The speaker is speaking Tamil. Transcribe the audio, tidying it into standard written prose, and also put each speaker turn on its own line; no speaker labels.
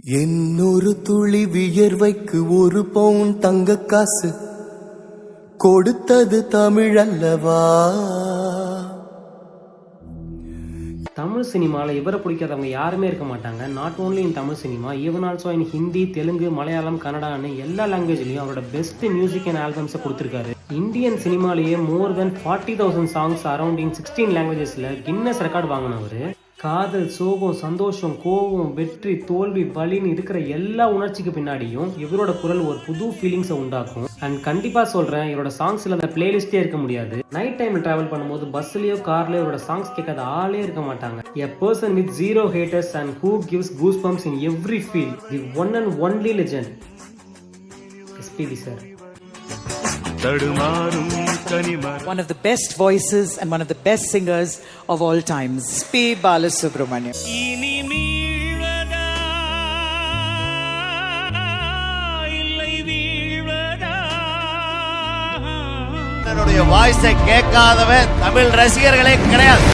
என்னொரு துளி வியர்வைக்கு ஒரு பவுன் தங்க காசு கொடுத்தது தமிழ் அல்லவா?
தமிழ் சினிமாவில் இவரை பிடிக்காதவங்க யாருமே இருக்க மாட்டாங்க. Not only in Tamil cinema, even also in Hindi, Telugu, Malayalam, கன்னடான்னு எல்லா லாங்குவேஜ்லையும் அவரோட பெஸ்ட் மியூசிக் அண்ட் ஆல்பம்ஸை கொடுத்துருக்காரு. இந்தியன் சினிமாலேயே more than 40,000 songs around in 16 லாங்குவேஜஸில் கின்னஸ் ரெக்கார்டு வாங்கினவர். காதல், சோகம், சந்தோஷம், கோபம், வெற்றி, தோல்வி, வலின்னு இருக்கிற எல்லா உணர்ச்சிக்கு பின்னாடியும் இவரோட குரல் ஒரு புது ஃபீலிங்ஸை உண்டாக்கும். அண்ட் கண்டிப்பா சொல்றேன், இவரோட சாங்ஸ்ல அந்த பிளேலிஸ்டே இருக்க முடியாது. நைட் டைம்ல டிராவல் பண்ணும்போது பஸ்லயோ கார்லயோ இவரோட சாங்ஸ் கேட்காத ஆளே இருக்க மாட்டாங்க. A person with zero haters and who gives goosebumps in every feel. The one and only legend, SPB sir.
One of the best voices and one of the best singers of all times, P. Balasubramaniam.
என்னுடைய வாய்ஸை கேட்காதவன் தமிழ் ரசிகர்களே கிடையாது.